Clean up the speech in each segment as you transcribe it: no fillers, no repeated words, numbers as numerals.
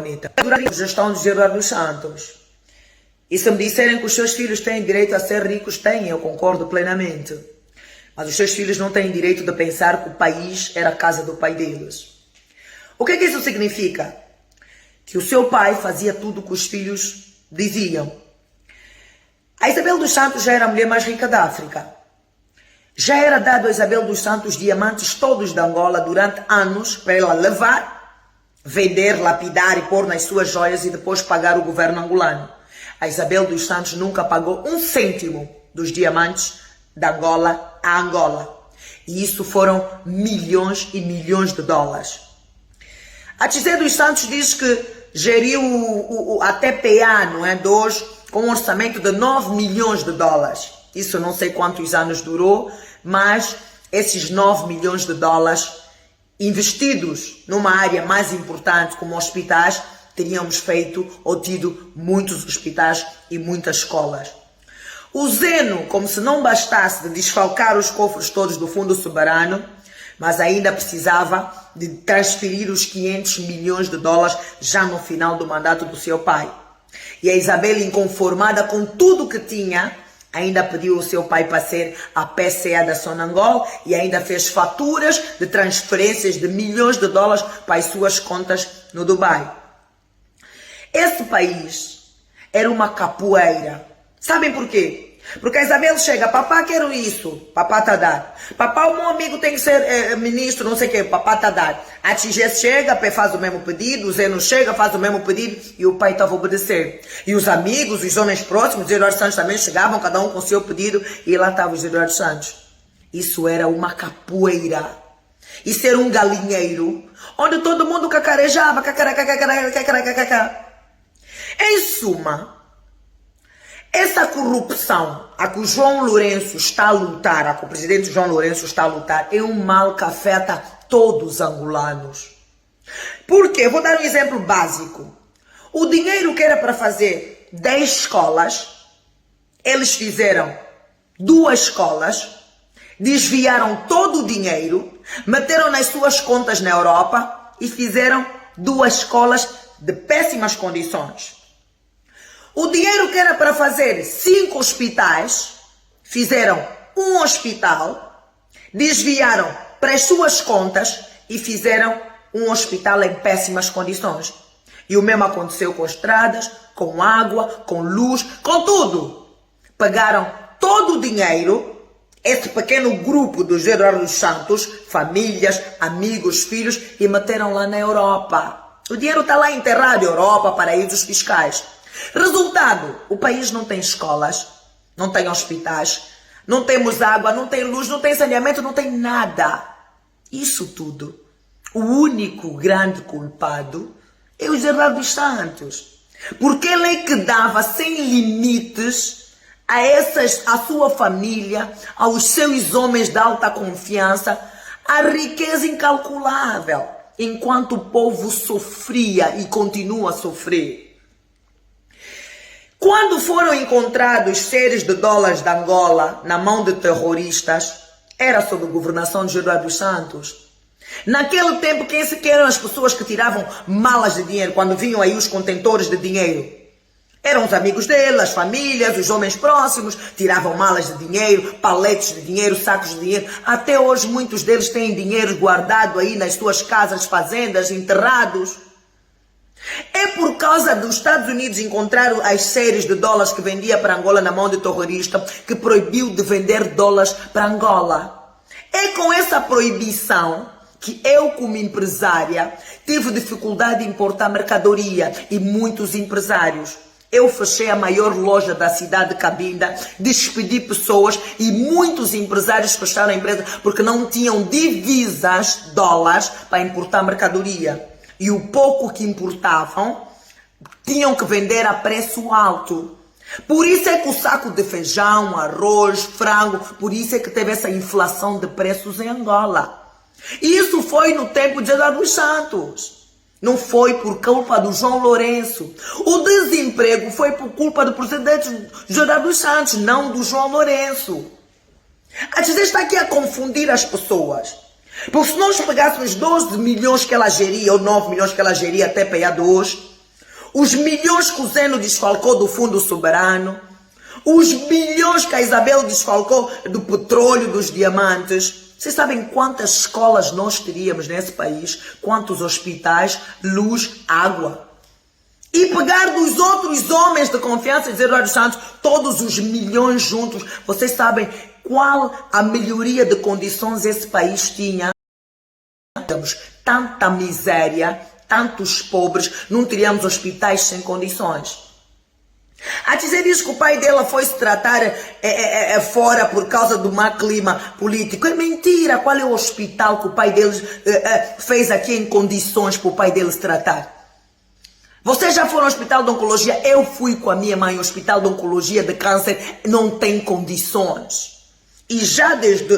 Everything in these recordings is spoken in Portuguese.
bonita. Durante a gestão de Eduardo dos Santos. E se me disserem que os seus filhos têm direito a ser ricos, têm, eu concordo plenamente. Mas os seus filhos não têm direito de pensar que o país era a casa do pai deles. O que isso significa? Que o seu pai fazia tudo o que os filhos diziam. A Isabel dos Santos já era a mulher mais rica da África. Já era dado a Isabel dos Santos diamantes todos da Angola durante anos para ela levar, vender, lapidar e pôr nas suas joias e depois pagar o governo angolano. A Isabel dos Santos nunca pagou um cêntimo dos diamantes da Angola a Angola. E isso foram milhões e milhões de dólares. A Tizé dos Santos diz que geriu a TPA, não é, de hoje, com um orçamento de 9 milhões de dólares. Isso não sei quantos anos durou, mas esses 9 milhões de dólares investidos numa área mais importante como hospitais, teríamos feito ou tido muitos hospitais e muitas escolas. O Zeno, como se não bastasse de desfalcar os cofres todos do Fundo Soberano, mas ainda precisava de transferir os 500 milhões de dólares já no final do mandato do seu pai. E a Isabel, inconformada com tudo que tinha, ainda pediu o seu pai para ser a PCA da Sonangol e ainda fez faturas de transferências de milhões de dólares para as suas contas no Dubai. Esse país era uma capoeira. Sabem por quê? Porque a Isabel chega, papá, quero isso, papá tá dando. Papá, o meu amigo tem que ser ministro, não sei o quê, papá tá dando. A Tigé chega, faz o mesmo pedido, o Zeno chega, faz o mesmo pedido e o pai estava a obedecer. E os amigos, os homens próximos, os Eduardo Santos também chegavam, cada um com o seu pedido e lá estavam os Eduardo Santos. Isso era uma capoeira. Isso era um galinheiro, onde todo mundo cacarejava, Em suma, essa corrupção a que o João Lourenço está a lutar, a que o presidente João Lourenço está a lutar, é um mal que afeta todos os angolanos. Por quê? Vou dar um exemplo básico. O dinheiro que era para fazer 10 escolas, eles fizeram 2 escolas, desviaram todo o dinheiro, meteram nas suas contas na Europa e fizeram 2 escolas de péssimas condições. O dinheiro que era para fazer 5 hospitais, fizeram 1 hospital, desviaram para as suas contas e fizeram um hospital em péssimas condições. E o mesmo aconteceu com estradas, com água, com luz, com tudo. Pagaram todo o dinheiro, esse pequeno grupo dos Eduardo dos Santos, famílias, amigos, filhos, e meteram lá na Europa. O dinheiro está lá enterrado, Europa, paraísos fiscais. Resultado, o país não tem escolas, não tem hospitais, não temos água, não tem luz, não tem saneamento, não tem nada. Isso tudo, o único grande culpado é o Eduardo dos Santos. Porque ele é que dava sem limites a sua família, aos seus homens de alta confiança, a riqueza incalculável, enquanto o povo sofria e continua a sofrer. Quando foram encontrados séries de dólares da Angola na mão de terroristas, era sob a governação de Eduardo dos Santos. Naquele tempo, quem eram as pessoas que tiravam malas de dinheiro, quando vinham aí os contentores de dinheiro? Eram os amigos dele, as famílias, os homens próximos, tiravam malas de dinheiro, paletes de dinheiro, sacos de dinheiro. Até hoje muitos deles têm dinheiro guardado aí nas suas casas, fazendas, enterrados. É por causa dos Estados Unidos encontrar as séries de dólares que vendia para Angola na mão de terrorista que proibiu de vender dólares para Angola. É com essa proibição que eu, como empresária, tive dificuldade em importar mercadoria e muitos empresários. Eu fechei a maior loja da cidade de Cabinda, despedi pessoas e muitos empresários fecharam a empresa porque não tinham divisas, dólares, para importar mercadoria. E o pouco que importavam, tinham que vender a preço alto. Por isso é que o saco de feijão, arroz, frango, por isso é que teve essa inflação de preços em Angola. E isso foi no tempo de Eduardo dos Santos. Não foi por culpa do João Lourenço. O desemprego foi por culpa do presidente Eduardo dos Santos, não do João Lourenço. A gente está aqui a confundir as pessoas. Porque se nós pegássemos 12 milhões que ela geria, ou 9 milhões que ela geria até PA de hoje, os milhões que o Zeno desfalcou do Fundo Soberano, os bilhões que a Isabel desfalcou do petróleo, dos diamantes. Vocês sabem quantas escolas nós teríamos nesse país? Quantos hospitais, luz, água? E pegar dos outros homens de confiança de Eduardo Santos, todos os milhões juntos. Vocês sabem qual a melhoria de condições esse país tinha? Temos tanta miséria, tantos pobres, não teríamos hospitais sem condições. A dizer isso que o pai dela foi se tratar fora por causa do mau clima político. É mentira. Qual é o hospital que o pai deles fez aqui em condições para o pai dele se tratar? Vocês já foram ao hospital de oncologia? Eu fui com a minha mãe ao hospital de oncologia de câncer. Não tem condições. E já desde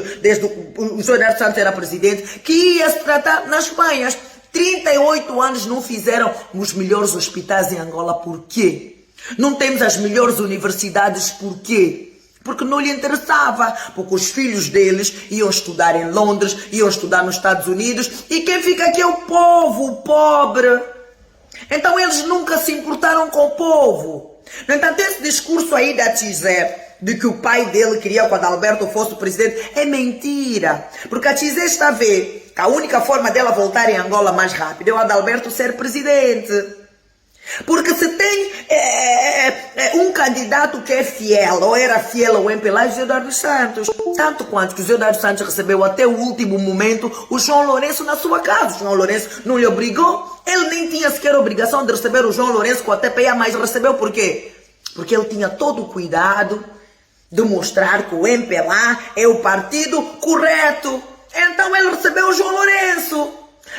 o José Eduardo Santos era presidente, que ia se tratar nas Espanhas. 38 anos não fizeram os melhores hospitais em Angola. Por quê? Não temos as melhores universidades, por quê? Porque não lhe interessava, porque os filhos deles iam estudar em Londres, iam estudar nos Estados Unidos, e quem fica aqui é o povo, o pobre. Então eles nunca se importaram com o povo. No entanto, esse discurso aí da Tizé, de que o pai dele queria que o Adalberto fosse o presidente, é mentira. Porque a Tizé está a ver que a única forma dela voltar em Angola mais rápido é o Adalberto ser presidente. Porque se tem um candidato que é fiel, ou era fiel ao MPLA, é José Eduardo Santos. Tanto quanto que o José Eduardo Santos recebeu até o último momento o João Lourenço na sua casa. O João Lourenço não lhe obrigou. Ele nem tinha sequer a obrigação de receber o João Lourenço com a TPA, mas recebeu por quê? Porque ele tinha todo o cuidado de mostrar que o MPLA é o partido correto. Então ele recebeu o João Lourenço.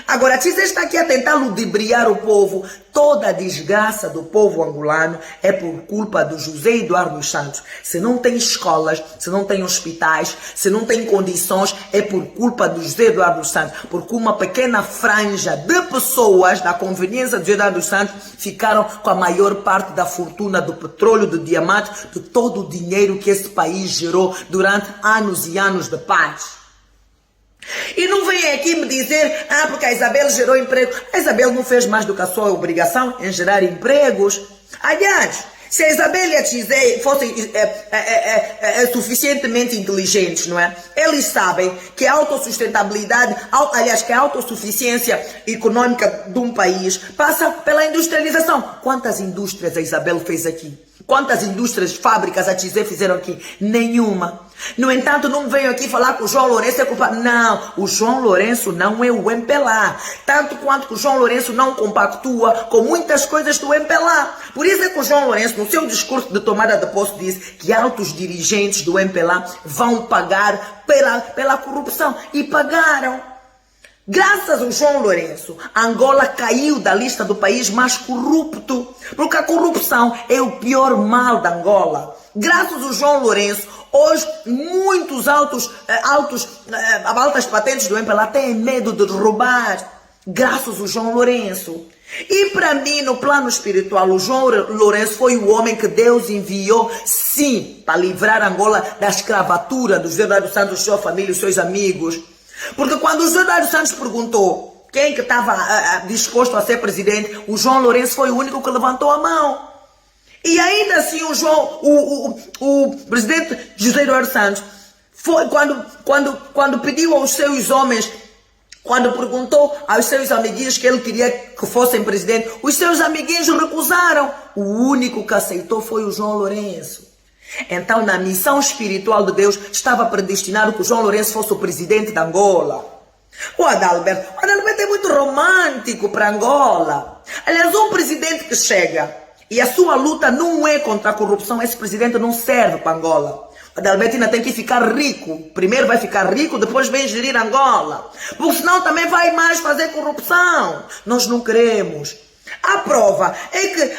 Agora, se você está aqui a tentar ludibriar o povo, toda a desgraça do povo angolano é por culpa do José Eduardo Santos. Se não tem escolas, se não tem hospitais, se não tem condições, é por culpa do José Eduardo Santos. Porque uma pequena franja de pessoas da conveniência do José Eduardo Santos ficaram com a maior parte da fortuna do petróleo, do diamante, de todo o dinheiro que esse país gerou durante anos e anos de paz. E não vem aqui me dizer, porque a Isabel gerou emprego. A Isabel não fez mais do que a sua obrigação em gerar empregos. Aliás, se a Isabel e a Tizé fossem suficientemente inteligentes, não é? Eles sabem que a autossustentabilidade, aliás, que a autossuficiência econômica de um país passa pela industrialização. Quantas indústrias a Isabel fez aqui? Quantas indústrias, fábricas a Tizé fizeram aqui? Nenhuma. No entanto, não me venham aqui falar que o João Lourenço é culpado. Não, o João Lourenço não é o MPLA. Tanto quanto que o João Lourenço não compactua com muitas coisas do MPLA. Por isso é que o João Lourenço, no seu discurso de tomada de posse, disse que altos dirigentes do MPLA vão pagar pela corrupção. E pagaram. Graças ao João Lourenço, Angola caiu da lista do país mais corrupto. Porque a corrupção é o pior mal da Angola. Graças ao João Lourenço, hoje muitos altas patentes do MPLA têm medo de roubar. Graças ao João Lourenço. E para mim, no plano espiritual, o João Lourenço foi o homem que Deus enviou, sim, para livrar Angola da escravatura do José Eduardo Santos, sua família e seus amigos. Porque quando o José Eduardo Santos perguntou quem que estava disposto a ser presidente, o João Lourenço foi o único que levantou a mão. E ainda assim o presidente José Eduardo Santos foi quando pediu aos seus homens, quando perguntou aos seus amiguinhos que ele queria que fossem presidente, os seus amiguinhos recusaram. O único que aceitou foi o João Lourenço. Então, na missão espiritual de Deus, estava predestinado que o João Lourenço fosse o presidente da Angola. O Adalberto é muito romântico para Angola. Aliás, um presidente que chega e a sua luta não é contra a corrupção, esse presidente não serve para Angola. O Adalberto ainda tem que ficar rico. Primeiro vai ficar rico, depois vem gerir Angola. Porque senão também vai mais fazer corrupção. Nós não queremos. A prova é que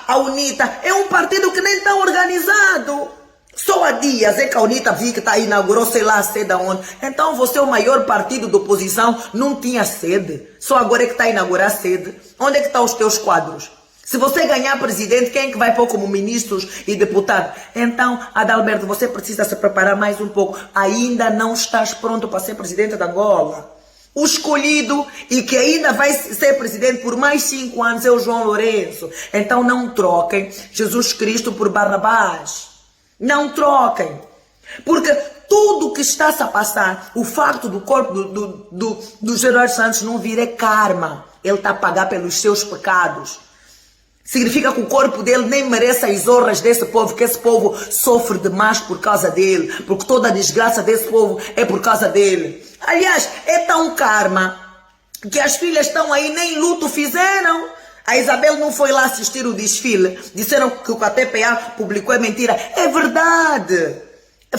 a UNITA é um partido que nem está organizado. Só há dias é que a UNITA viu que inaugurou, sei lá, a sede aonde. Então você é o maior partido de oposição, não tinha sede. Só agora é que está a inaugurar a sede. Onde é que estão os teus quadros? Se você ganhar presidente, quem é que vai pôr como ministros e deputados? Então, Adalberto, você precisa se preparar mais um pouco. Ainda não estás pronto para ser presidente de Angola. O escolhido e que ainda vai ser presidente por mais 5 anos é o João Lourenço. Então não troquem Jesus Cristo por Barrabás. Não troquem. Porque tudo que está-se a passar, o facto do corpo do Gerardo Santos não vir é karma. Ele está a pagar pelos seus pecados. Significa que o corpo dele nem merece as honras desse povo, que esse povo sofre demais por causa dele, porque toda a desgraça desse povo é por causa dele. Aliás, é tão karma que as filhas estão aí, nem luto fizeram. A Isabel não foi lá assistir o desfile. Disseram que o KTPA publicou, é mentira. É verdade.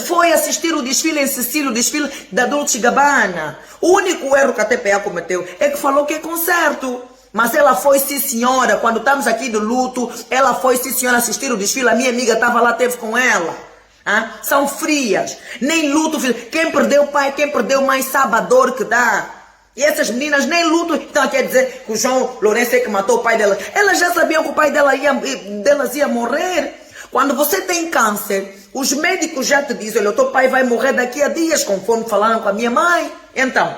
Foi assistir o desfile em Sicília, o desfile da Dolce Gabbana. O único erro que a TPA cometeu é que falou que é concerto. Mas ela foi, sim senhora, quando estamos aqui de luto, ela foi, sim senhora, assistir o desfile. A minha amiga estava lá, teve com ela. São frias. Nem luto. Quem perdeu pai, quem perdeu mãe, sabe a dor que dá. E essas meninas nem luto. Então quer dizer que o João Lourenço é que matou o pai dela. Elas já sabiam que o pai delas ia morrer. Quando você tem câncer, os médicos já te dizem, olha, o teu pai vai morrer daqui a dias, conforme falaram com a minha mãe. Então,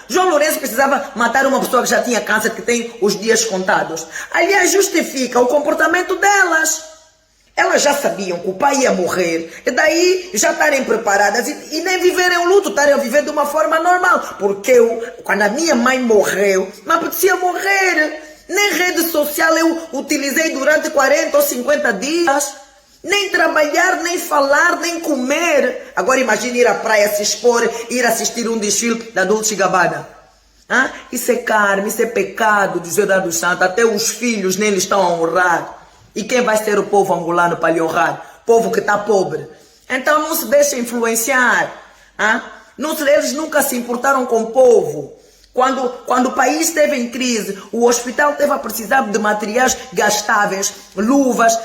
João Lourenço precisava matar uma pessoa que já tinha câncer, que tem os dias contados. Aliás, justifica o comportamento delas. Elas já sabiam que o pai ia morrer, e daí já estarem preparadas e nem viverem o luto, estarem a viver de uma forma normal. Porque quando a minha mãe morreu, me apetecia morrer. Nem rede social eu utilizei durante 40 ou 50 dias. Nem trabalhar, nem falar, nem comer. Agora imagine ir à praia, se expor, ir assistir um desfile da Dolce Gabbana. Isso é karma, isso é pecado de Gerardo Santos. Até os filhos nem lhe estão a honrar. E quem vai ser o povo angolano para lhe honrar? Povo que está pobre. Então não se deixe influenciar. Eles nunca se importaram com o povo. Quando o país esteve em crise, o hospital esteve a precisar de materiais gastáveis, luvas.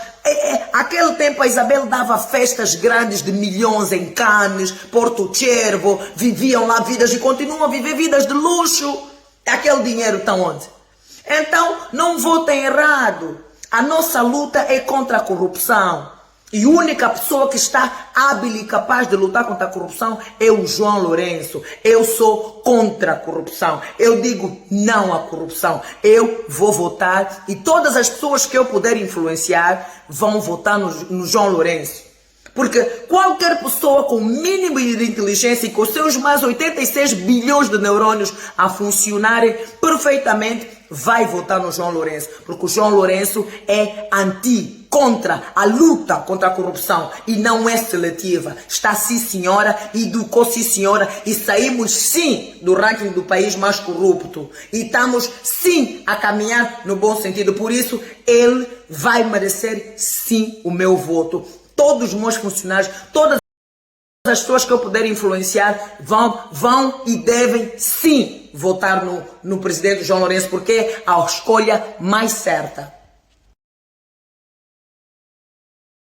Aquele tempo a Isabel dava festas grandes de milhões em Cannes, Porto Cervo, viviam lá vidas e continuam a viver vidas de luxo. Aquele dinheiro está onde? Então não votem errado. A nossa luta é contra a corrupção. E a única pessoa que está hábil e capaz de lutar contra a corrupção é o João Lourenço. Eu sou contra a corrupção. Eu digo não à corrupção. Eu vou votar e todas as pessoas que eu puder influenciar vão votar no João Lourenço. Porque qualquer pessoa com o mínimo de inteligência e com seus mais 86 bilhões de neurônios a funcionarem perfeitamente vai votar no João Lourenço. Porque o João Lourenço é contra a luta contra a corrupção e não é seletiva. Está sim senhora, educou sim senhora e saímos sim do ranking do país mais corrupto. E estamos sim a caminhar no bom sentido. Por isso ele vai merecer sim o meu voto. Todos os meus funcionários, todas as pessoas que eu puder influenciar vão e devem sim votar no presidente João Lourenço, porque é a escolha mais certa.